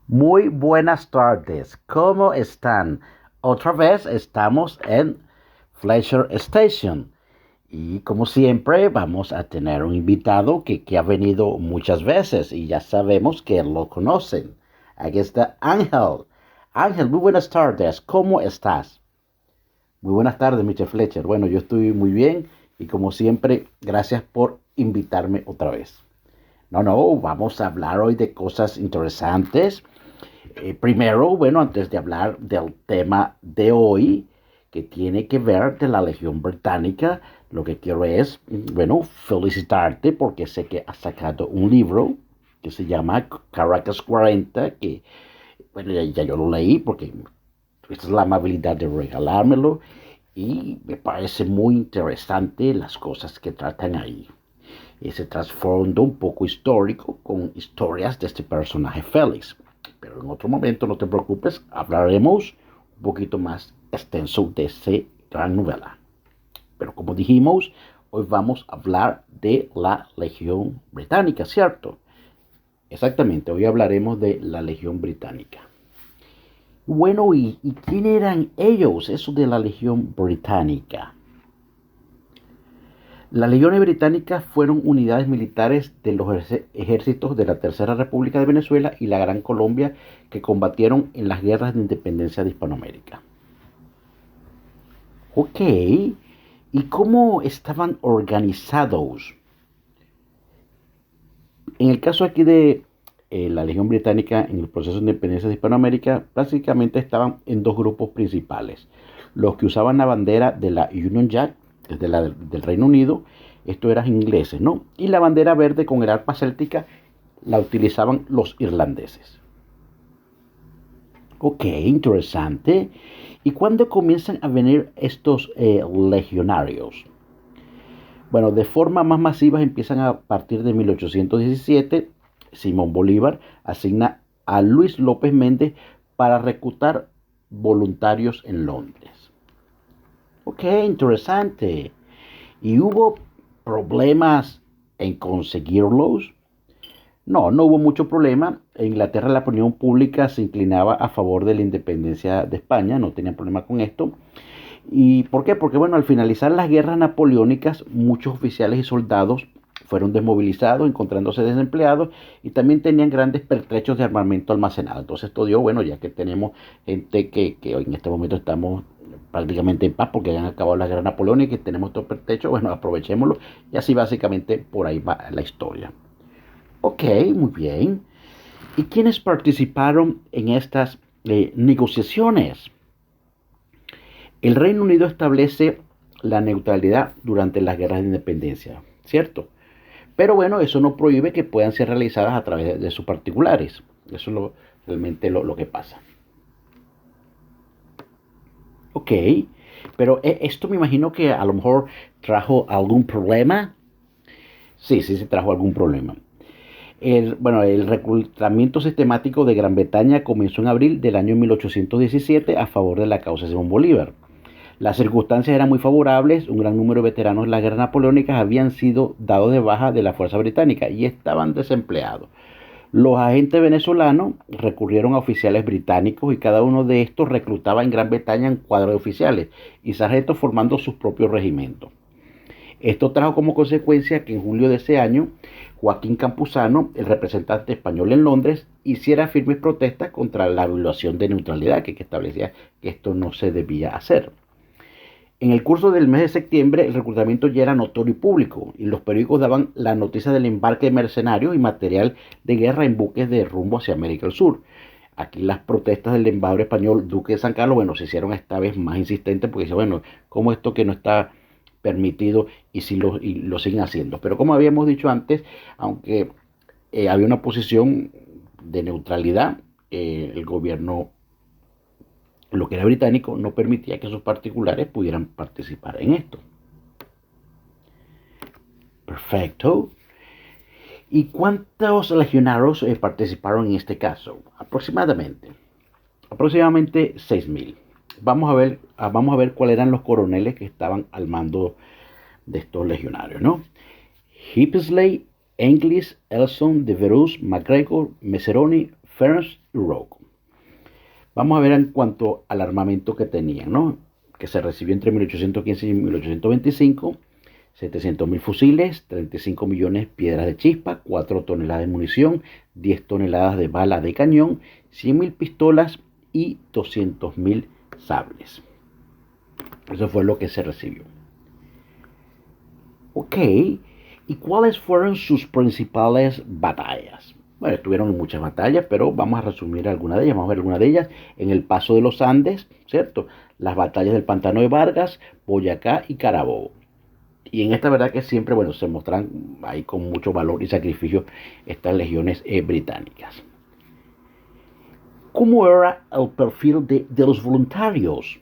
Muy buenas tardes, ¿cómo están? Otra vez estamos en Fletcher Station y como siempre vamos a tener un invitado que ha venido muchas veces y ya sabemos que lo conocen. Aquí está Ángel. Ángel, muy buenas tardes, ¿cómo estás? Muy buenas tardes, Mr. Fletcher. Bueno, yo estoy muy bien y como siempre, gracias por invitarme otra vez. No, vamos a hablar hoy de cosas interesantes. Primero, bueno, antes de hablar del tema de hoy, que tiene que ver de la Legión Británica, lo que quiero es, bueno, felicitarte porque sé que has sacado un libro que se llama Caracas 40, que, bueno, ya yo lo leí porque tuviste la amabilidad de regalármelo y me parece muy interesante las cosas que tratan ahí. Ese trasfondo un poco histórico con historias de este personaje Félix. Pero en otro momento, no te preocupes, hablaremos un poquito más extenso de esa gran novela. Pero como dijimos, hoy vamos a hablar de la Legión Británica, ¿cierto? Exactamente, hoy hablaremos de la Legión Británica. Bueno, ¿y quién eran ellos, esos de la Legión Británica? Las legiones británicas fueron unidades militares de los ejércitos de la Tercera República de Venezuela y la Gran Colombia que combatieron en las guerras de independencia de Hispanoamérica. Ok, ¿y cómo estaban organizados? En el caso aquí de la Legión Británica en el proceso de independencia de Hispanoamérica, básicamente estaban en dos grupos principales. Los que usaban la bandera de la Union Jack, desde del Reino Unido, esto eran ingleses, ¿no? Y la bandera verde con el arpa céltica la utilizaban los irlandeses. Ok, interesante. ¿Y cuándo comienzan a venir estos legionarios? Bueno, de forma más masiva empiezan a partir de 1817. Simón Bolívar asigna a Luis López Méndez para reclutar voluntarios en Londres. Ok, interesante. ¿Y hubo problemas en conseguirlos? No hubo mucho problema. En Inglaterra la opinión pública se inclinaba a favor de la independencia de España, no tenían problema con esto. ¿Y por qué? Porque bueno, al finalizar las guerras napoleónicas, muchos oficiales y soldados fueron desmovilizados, encontrándose desempleados y también tenían grandes pertrechos de armamento almacenado. Entonces esto dio, bueno, ya que tenemos gente que hoy en este momento estamos prácticamente en paz porque han acabado las guerras napoleónicas y tenemos estos pertrechos, bueno, aprovechémoslo y así básicamente por ahí va la historia. Ok, muy bien. ¿Y quiénes participaron en estas negociaciones? El Reino Unido establece la neutralidad durante las guerras de independencia, ¿cierto? Pero bueno, eso no prohíbe que puedan ser realizadas a través de sus particulares. Eso es realmente lo que pasa. Ok, pero esto me imagino que a lo mejor trajo algún problema. Sí, trajo algún problema. El reclutamiento sistemático de Gran Bretaña comenzó en abril del año 1817 a favor de la causa de Simón Bolívar. Las circunstancias eran muy favorables, un gran número de veteranos de las guerras napoleónicas habían sido dados de baja de la fuerza británica y estaban desempleados. Los agentes venezolanos recurrieron a oficiales británicos y cada uno de estos reclutaba en Gran Bretaña en cuadros de oficiales y sargentos formando sus propios regimientos. Esto trajo como consecuencia que en julio de ese año Joaquín Campuzano, el representante español en Londres, hiciera firmes protestas contra la violación de neutralidad que establecía que esto no se debía hacer. En el curso del mes de septiembre el reclutamiento ya era notorio y público y los periódicos daban la noticia del embarque de mercenarios y material de guerra en buques de rumbo hacia América del Sur. Aquí las protestas del embajador español Duque de San Carlos, bueno, se hicieron esta vez más insistentes porque dice, bueno, ¿cómo esto que no está permitido y lo siguen haciendo? Pero como habíamos dicho antes, aunque había una posición de neutralidad, el gobierno lo que era británico no permitía que sus particulares pudieran participar en esto. Perfecto. ¿Y cuántos legionarios participaron en este caso? Aproximadamente 6.000. Vamos a ver cuáles eran los coroneles que estaban al mando de estos legionarios, ¿no? Hippisley, Inglis, Elson, De Verus, MacGregor, Messeroni, Ferns y Rogue. Vamos a ver en cuanto al armamento que tenían, ¿no? Que se recibió entre 1815 y 1825. 700.000 fusiles, 35 millones piedras de chispa, 4 toneladas de munición, 10 toneladas de balas de cañón, 100.000 pistolas y 200.000 sables. Eso fue lo que se recibió. Ok, ¿y cuáles fueron sus principales batallas? Bueno, estuvieron muchas batallas, pero vamos a resumir algunas de ellas. Vamos a ver algunas de ellas en el Paso de los Andes, ¿cierto? Las batallas del Pantano de Vargas, Boyacá y Carabobo. Y en esta verdad que siempre, bueno, se muestran ahí con mucho valor y sacrificio estas legiones británicas. ¿Cómo era el perfil de los voluntarios?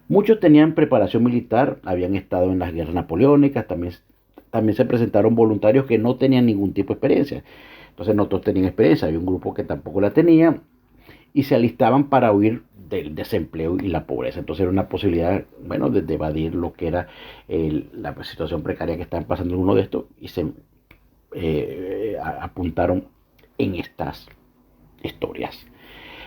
Muchos tenían preparación militar, habían estado en las guerras napoleónicas, también se presentaron voluntarios que no tenían ningún tipo de experiencia. Entonces no todos tenían experiencia, había un grupo que tampoco la tenía y se alistaban para huir del desempleo y la pobreza. Entonces era una posibilidad, bueno, de evadir lo que era la situación precaria que estaban pasando en uno de estos y se apuntaron en estas historias.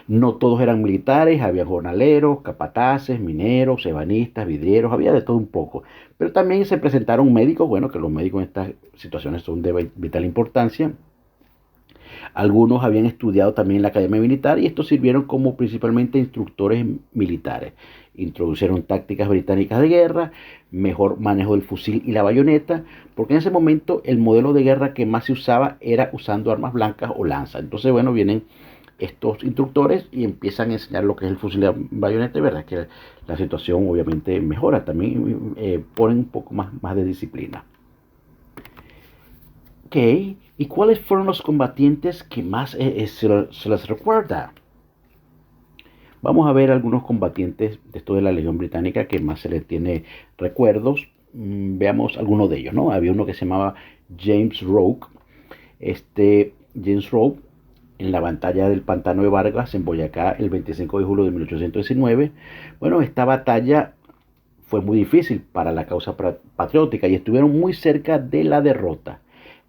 No todos eran militares, había jornaleros, capataces, mineros, ebanistas, vidrieros, había de todo un poco. Pero también se presentaron médicos, bueno, que los médicos en estas situaciones son de vital importancia. Algunos habían estudiado también en la Academia Militar y estos sirvieron como principalmente instructores militares. Introdujeron tácticas británicas de guerra, mejor manejo del fusil y la bayoneta, porque en ese momento el modelo de guerra que más se usaba era usando armas blancas o lanzas. Entonces, bueno, vienen estos instructores y empiezan a enseñar lo que es el fusil de bayoneta, verdad que la situación obviamente mejora, también ponen un poco más de disciplina. Ok, ¿y cuáles fueron los combatientes que más se les recuerda? Vamos a ver algunos combatientes de esto de la Legión Británica que más se les tiene recuerdos. Veamos algunos de ellos, ¿no? Había uno que se llamaba James Rogue. James Rogue, en la batalla del Pantano de Vargas, en Boyacá, el 25 de julio de 1819. Bueno, esta batalla fue muy difícil para la causa patriótica y estuvieron muy cerca de la derrota,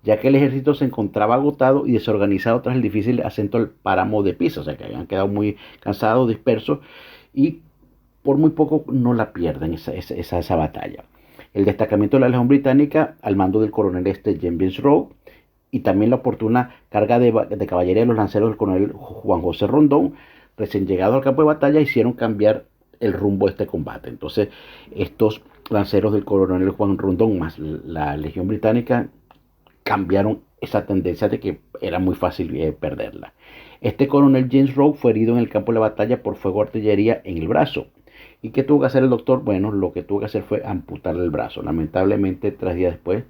ya que el ejército se encontraba agotado y desorganizado tras el difícil ascenso al páramo de Pisa, o sea que habían quedado muy cansados, dispersos, y por muy poco no la pierden esa batalla. El destacamento de la Legión Británica, al mando del coronel James Rowe, y también la oportuna carga de caballería de los lanceros del coronel Juan José Rondón, recién llegado al campo de batalla, hicieron cambiar el rumbo de este combate. Entonces, estos lanceros del coronel Juan Rondón más la Legión Británica cambiaron esa tendencia de que era muy fácil perderla. Este coronel James Rowe fue herido en el campo de la batalla por fuego de artillería en el brazo. ¿Y qué tuvo que hacer el doctor? Bueno, lo que tuvo que hacer fue amputarle el brazo. Lamentablemente, 3 días después,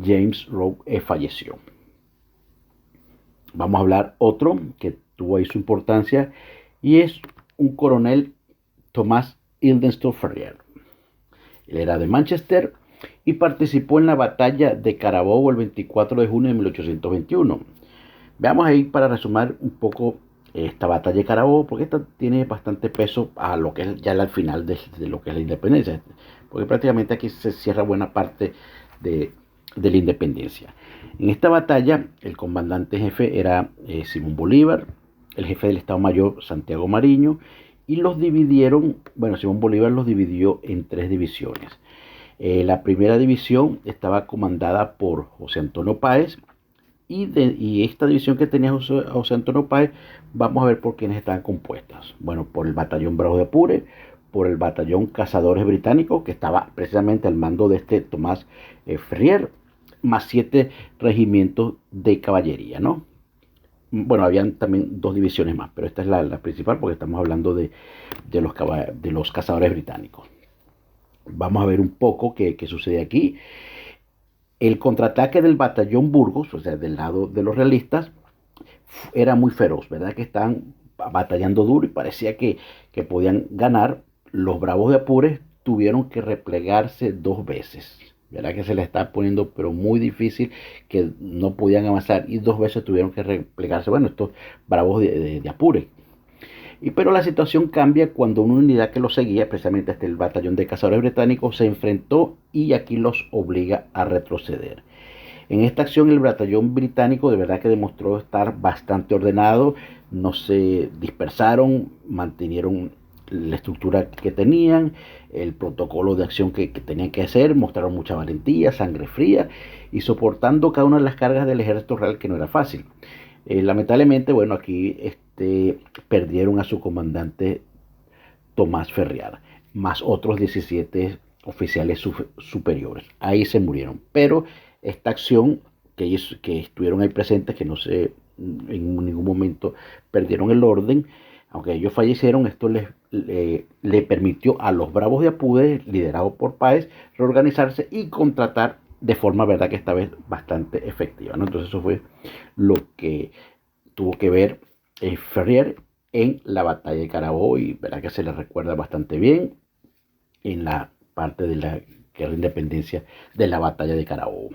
James Rowe falleció. Vamos a hablar otro que tuvo ahí su importancia y es un coronel Thomas Ildenstone Ferrier. Él era de Manchester y participó en la batalla de Carabobo el 24 de junio de 1821. Veamos ahí para resumir un poco esta batalla de Carabobo, porque esta tiene bastante peso a lo que es ya al final de lo que es la independencia, porque prácticamente aquí se cierra buena parte de la independencia. En esta batalla el comandante jefe era Simón Bolívar, el jefe del Estado Mayor Santiago Mariño, y los dividieron, bueno, Simón Bolívar los dividió en 3 divisiones. La primera división estaba comandada por José Antonio Páez, y esta división que tenía José Antonio Páez, vamos a ver por quiénes estaban compuestas. Bueno, por el batallón Bravos de Apure, por el batallón Cazadores Británicos, que estaba precisamente al mando de Tomás Ferrier, más 7 regimientos de caballería, ¿no? Bueno, habían también 2 divisiones más, pero esta es la principal porque estamos hablando de los cazadores británicos. Vamos a ver un poco qué sucede aquí. El contraataque del batallón Burgos, o sea, del lado de los realistas, era muy feroz, ¿verdad? Que estaban batallando duro y parecía que podían ganar. Los Bravos de Apure tuvieron que replegarse 2 veces. ¿Verdad? Que se les está poniendo pero muy difícil, que no podían avanzar y 2 veces tuvieron que replegarse. Bueno, estos Bravos de Apure. Pero la situación cambia cuando una unidad que los seguía, precisamente hasta el batallón de cazadores británicos, se enfrentó y aquí los obliga a retroceder. En esta acción el batallón británico de verdad que demostró estar bastante ordenado, no se dispersaron, mantuvieron la estructura que tenían, el protocolo de acción que tenían que hacer, mostraron mucha valentía, sangre fría y soportando cada una de las cargas del ejército real que no era fácil. Lamentablemente, bueno, aquí perdieron a su comandante Tomás Ferriar, más otros 17 oficiales superiores. Ahí se murieron. Pero esta acción que estuvieron ahí presentes, que no se en ningún momento perdieron el orden, aunque ellos fallecieron, esto le permitió a los Bravos de Apude, liderados por Páez, reorganizarse y contratar de forma, verdad, que esta vez bastante efectiva, ¿no? Entonces eso fue lo que tuvo que ver Ferrier en la batalla de Carabobo y verá que se le recuerda bastante bien en la parte de la guerra de independencia de la batalla de Carabobo.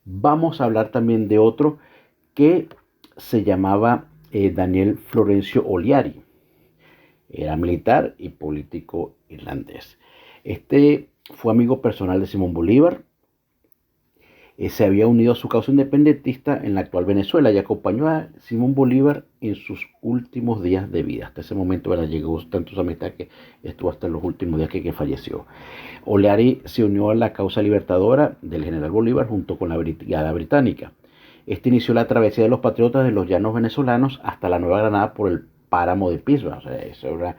Vamos a hablar también de otro que se llamaba Daniel Florencio Oliari. Era militar y político irlandés. Este fue amigo personal de Simón Bolívar. Se había unido a su causa independentista en la actual Venezuela y acompañó a Simón Bolívar en sus últimos días de vida. Hasta ese momento llegó tanto su amistad que estuvo hasta los últimos días que falleció. Oleari se unió a la causa libertadora del general Bolívar junto con la brigada británica. Este inició la travesía de los patriotas de los llanos venezolanos hasta la Nueva Granada por el páramo de Pisba. O sea, eso era,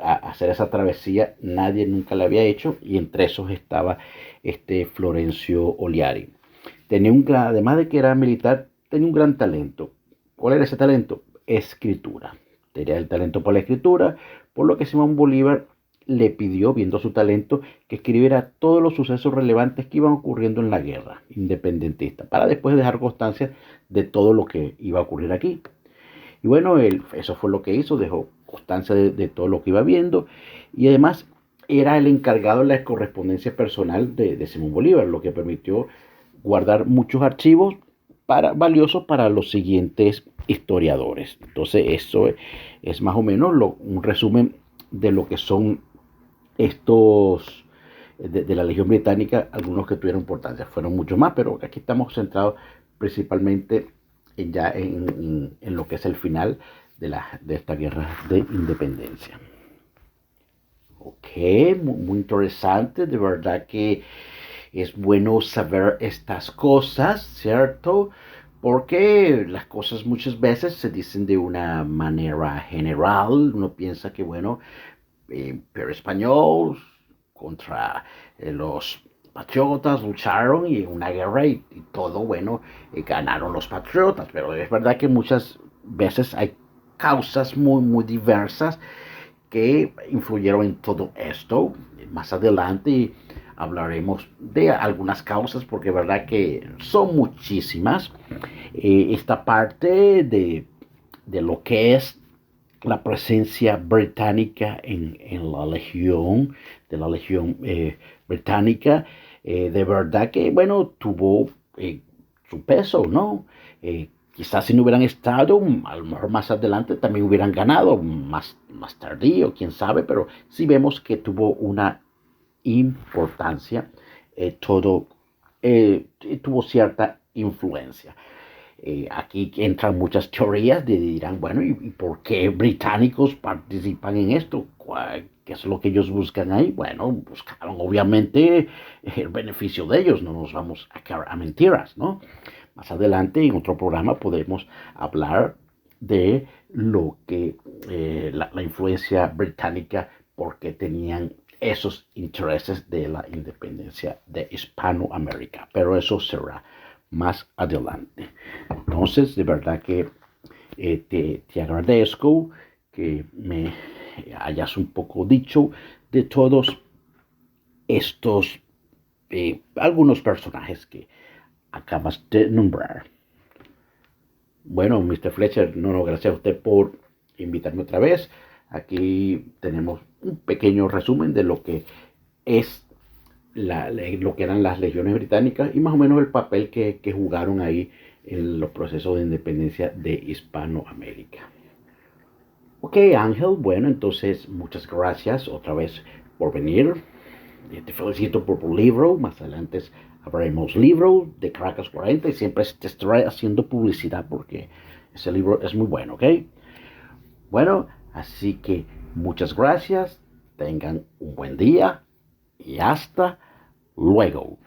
hacer esa travesía nadie nunca la había hecho y entre esos estaba Florencio Oliari. Además de que era militar, tenía un gran talento. ¿Cuál era ese talento? Escritura. Tenía el talento por la escritura, por lo que Simón Bolívar le pidió, viendo su talento, que escribiera todos los sucesos relevantes que iban ocurriendo en la guerra independentista, para después dejar constancia de todo lo que iba a ocurrir aquí. Y bueno, eso fue lo que hizo, dejó constancia de todo lo que iba viendo, y además era el encargado de la correspondencia personal de Simón Bolívar, lo que permitió guardar muchos archivos valiosos para los siguientes historiadores. Entonces eso es más o menos un resumen de lo que son estos de la Legión Británica, algunos que tuvieron importancia. Fueron muchos más, pero aquí estamos centrados principalmente en lo que es el final de esta guerra de independencia. Ok, muy interesante, de verdad que es bueno saber estas cosas, ¿cierto? Porque las cosas muchas veces se dicen de una manera general. Uno piensa que, bueno, Imperio Español contra los patriotas lucharon y en una guerra y todo, bueno, ganaron los patriotas. Pero es verdad que muchas veces hay causas muy, muy diversas que influyeron en todo esto. Más adelante hablaremos de algunas causas porque es verdad que son muchísimas. Esta parte de lo que es la presencia británica en la legión, de la legión británica, de verdad que, bueno, tuvo su peso, ¿no? Quizás si no hubieran estado, a lo mejor más adelante también hubieran ganado, más tardío, quién sabe, pero sí vemos que tuvo una importancia, tuvo cierta influencia. Aquí entran muchas teorías dirán, bueno, ¿y por qué británicos participan en esto? ¿Qué es lo que ellos buscan ahí? Bueno, buscaron obviamente el beneficio de ellos, no nos vamos a quedar a mentiras, ¿no? Más adelante en otro programa podemos hablar de lo que la influencia británica, porque tenían esos intereses de la independencia de Hispanoamérica, pero eso será más adelante. Entonces, de verdad que te agradezco que me hayas un poco dicho de todos estos, algunos personajes que acabas de nombrar. Bueno, Mr. Fletcher, no, gracias a usted por invitarme otra vez. Aquí tenemos un pequeño resumen de lo que es lo que eran las legiones británicas y más o menos el papel que jugaron ahí en los procesos de independencia de Hispanoamérica. Ok, Ángel, bueno, entonces muchas gracias otra vez por venir. Te felicito por tu libro. Más adelante Habremos libros de Caracas 40 y siempre te estaré haciendo publicidad porque ese libro es muy bueno, ¿ok? Bueno, así que muchas gracias, tengan un buen día y hasta luego.